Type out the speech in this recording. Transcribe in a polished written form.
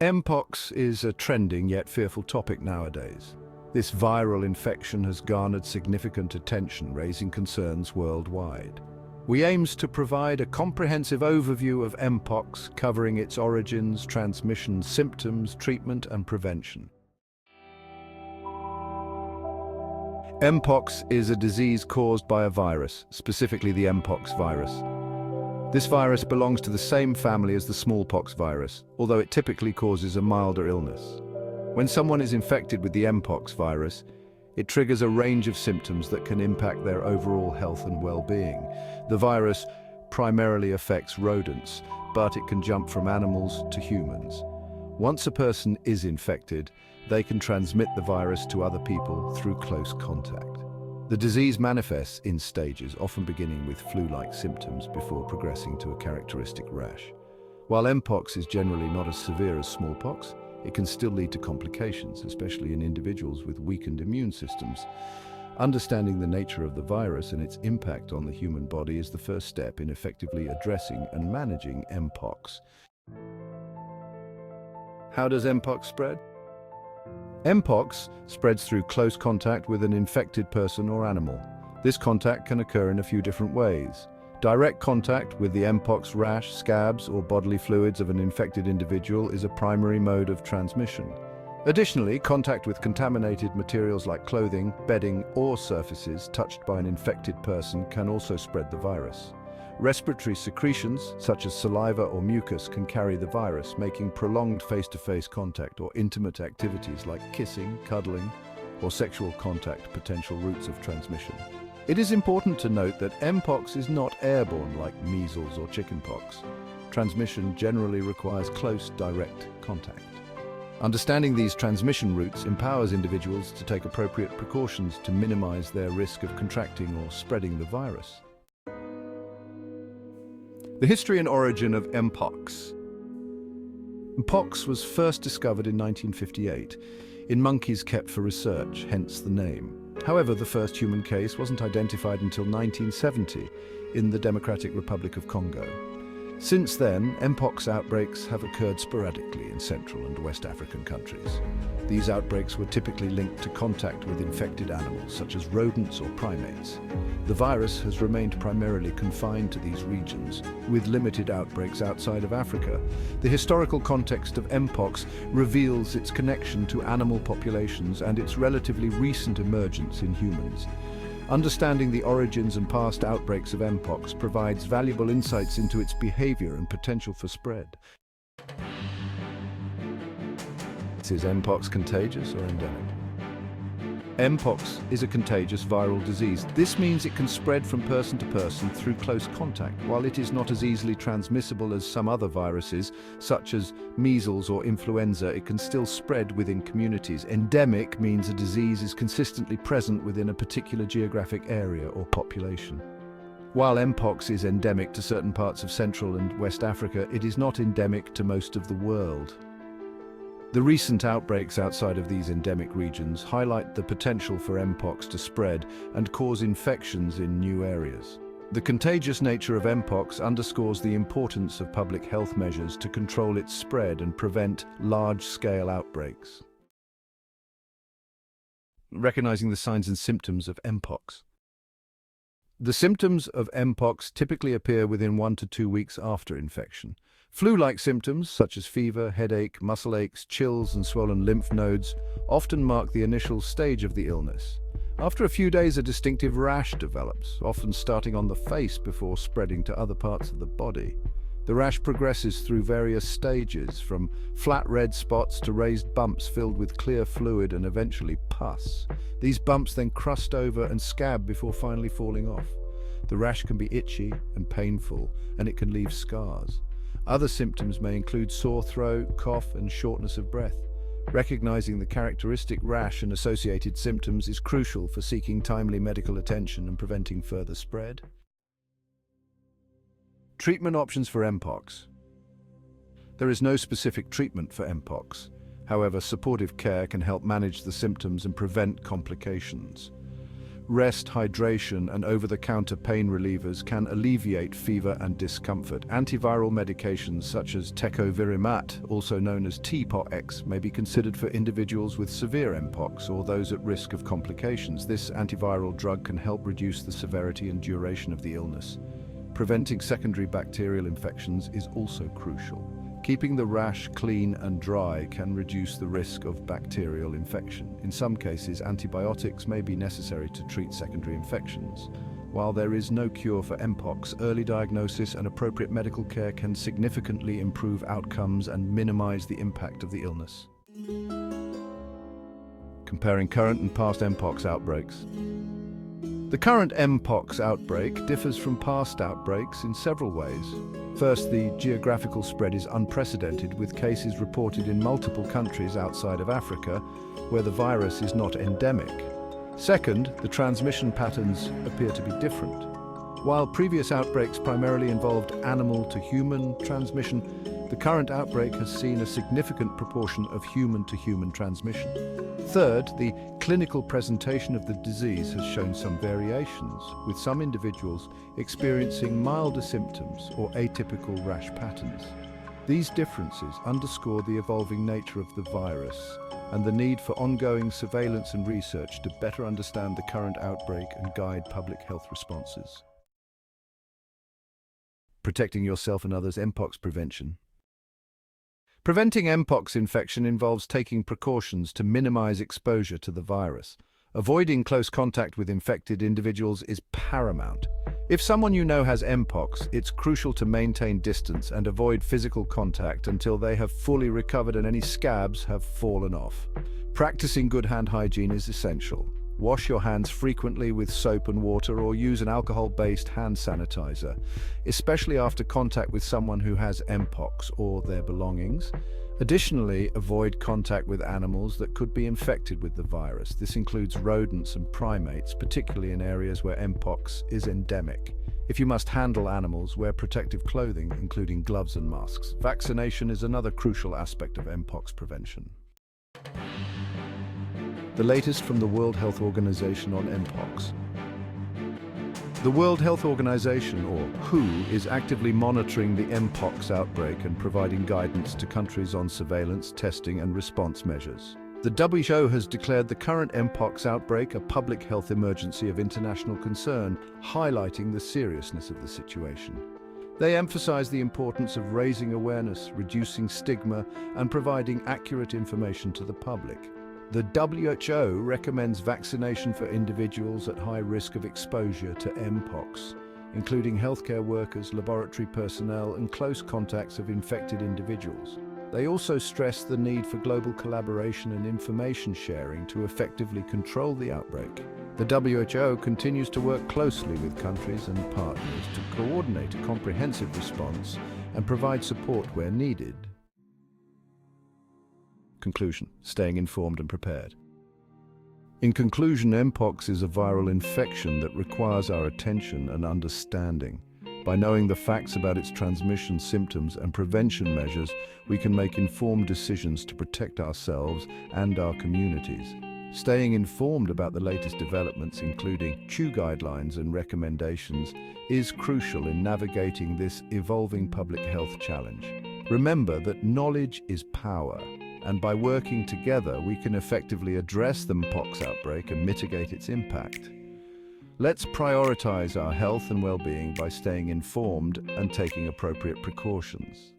Mpox is a trending yet fearful topic nowadays. This viral infection has garnered significant attention, raising concerns worldwide. We aim to provide a comprehensive overview of Mpox, covering its origins, transmission, symptoms, treatment, and prevention. Mpox is a disease caused by a virus, specifically the Mpox virus. This virus belongs to the same family as the smallpox virus, although it typically causes a milder illness. When someone is infected with the Mpox virus, it triggers a range of symptoms that can impact their overall health and well-being. The virus primarily affects rodents, but it can jump from animals to humans. Once a person is infected, they can transmit the virus to other people through close contact. The disease manifests in stages, often beginning with flu-like symptoms before progressing to a characteristic rash. While Mpox is generally not as severe as smallpox, it can still lead to complications, especially in individuals with weakened immune systems. Understanding the nature of the virus and its impact on the human body is the first step in effectively addressing and managing Mpox. How does Mpox spread? Mpox spreads through close contact with an infected person or animal. This contact can occur in a few different ways. Direct contact with the Mpox rash, scabs, or bodily fluids of an infected individual is a primary mode of transmission. Additionally, contact with contaminated materials like clothing, bedding, or surfaces touched by an infected person can also spread the virus. Respiratory secretions, such as saliva or mucus, can carry the virus, making prolonged face-to-face contact or intimate activities like kissing, cuddling, or sexual contact potential routes of transmission. It is important to note that Mpox is not airborne like measles or chickenpox. Transmission generally requires close, direct contact. Understanding these transmission routes empowers individuals to take appropriate precautions to minimize their risk of contracting or spreading the virus. The history and origin of Mpox. Mpox was first discovered in 1958 in monkeys kept for research, hence the name. However, the first human case wasn't identified until 1970 in the Democratic Republic of Congo. Since then, Mpox outbreaks have occurred sporadically in Central and West African countries. These outbreaks were typically linked to contact with infected animals, such as rodents or primates. The virus has remained primarily confined to these regions, with limited outbreaks outside of Africa. The historical context of Mpox reveals its connection to animal populations and its relatively recent emergence in humans. Understanding the origins and past outbreaks of Mpox provides valuable insights into its behavior and potential for spread. Is Mpox contagious or endemic? Mpox is a contagious viral disease. This means it can spread from person to person through close contact. While it is not as easily transmissible as some other viruses, such as measles or influenza, it can still spread within communities. Endemic means a disease is consistently present within a particular geographic area or population. While Mpox is endemic to certain parts of Central and West Africa, it is not endemic to most of the world. The recent outbreaks outside of these endemic regions highlight the potential for Mpox to spread and cause infections in new areas. The contagious nature of Mpox underscores the importance of public health measures to control its spread and prevent large-scale outbreaks. Recognizing the signs and symptoms of Mpox. The symptoms of Mpox typically appear within 1 to 2 weeks after infection. Flu-like symptoms, such as fever, headache, muscle aches, chills, and swollen lymph nodes, often mark the initial stage of the illness. After a few days, a distinctive rash develops, often starting on the face before spreading to other parts of the body. The rash progresses through various stages, from flat red spots to raised bumps filled with clear fluid and eventually pus. These bumps then crust over and scab before finally falling off. The rash can be itchy and painful, and it can leave scars. Other symptoms may include sore throat, cough, and shortness of breath. Recognizing the characteristic rash and associated symptoms is crucial for seeking timely medical attention and preventing further spread. Treatment options for Mpox. There is no specific treatment for Mpox. However, supportive care can help manage the symptoms and prevent complications. rest, hydration, and over-the-counter pain relievers can alleviate fever and discomfort. Antiviral medications such as tecovirimat, also known as Mpox, may be considered for individuals with severe Mpox or those at risk of complications. This antiviral drug can help reduce the severity and duration of the illness. Preventing secondary bacterial infections is also crucial. Keeping the rash clean and dry can reduce the risk of bacterial infection. In some cases, antibiotics may be necessary to treat secondary infections. While there is no cure for Mpox, early diagnosis and appropriate medical care can significantly improve outcomes and minimize the impact of the illness. Comparing current and past Mpox outbreaks. The current Mpox outbreak differs from past outbreaks in several ways. First, the geographical spread is unprecedented, with cases reported in multiple countries outside of Africa, where the virus is not endemic. Second, the transmission patterns appear to be different. While previous outbreaks primarily involved animal-to-human transmission, the current outbreak has seen a significant proportion of human-to-human transmission. Third, the clinical presentation of the disease has shown some variations, with some individuals experiencing milder symptoms or atypical rash patterns. These differences underscore the evolving nature of the virus and the need for ongoing surveillance and research to better understand the current outbreak and guide public health responses. Protecting yourself and others. Mpox prevention. Preventing Mpox infection involves taking precautions to minimize exposure to the virus. Avoiding close contact with infected individuals is paramount. If someone you know has Mpox, it's crucial to maintain distance and avoid physical contact until they have fully recovered and any scabs have fallen off. Practicing good hand hygiene is essential. Wash your hands frequently with soap and water or use an alcohol-based hand sanitizer, especially after contact with someone who has Mpox or their belongings. Additionally, avoid contact with animals that could be infected with the virus. This includes rodents and primates, particularly in areas where Mpox is endemic. If you must handle animals, wear protective clothing, including gloves and masks. Vaccination is another crucial aspect of Mpox prevention. The latest from the World Health Organization on Mpox. The World Health Organization, or WHO, is actively monitoring the Mpox outbreak and providing guidance to countries on surveillance, testing, and response measures. The WHO has declared the current Mpox outbreak a public health emergency of international concern, highlighting the seriousness of the situation. They emphasize the importance of raising awareness, reducing stigma, and providing accurate information to the public. The WHO recommends vaccination for individuals at high risk of exposure to Mpox, including healthcare workers, laboratory personnel, and close contacts of infected individuals. They also stress the need for global collaboration and information sharing to effectively control the outbreak. The WHO continues to work closely with countries and partners to coordinate a comprehensive response and provide support where needed. Conclusion: staying informed and prepared. In conclusion, Mpox is a viral infection that requires our attention and understanding. By knowing the facts about its transmission, symptoms, and prevention measures, we can make informed decisions to protect ourselves and our communities. Staying informed about the latest developments, including WHO guidelines and recommendations, is crucial in navigating this evolving public health challenge. Remember that knowledge is power, and by working together, we can effectively address the Mpox outbreak and mitigate its impact. Let's prioritize our health and well-being by staying informed and taking appropriate precautions.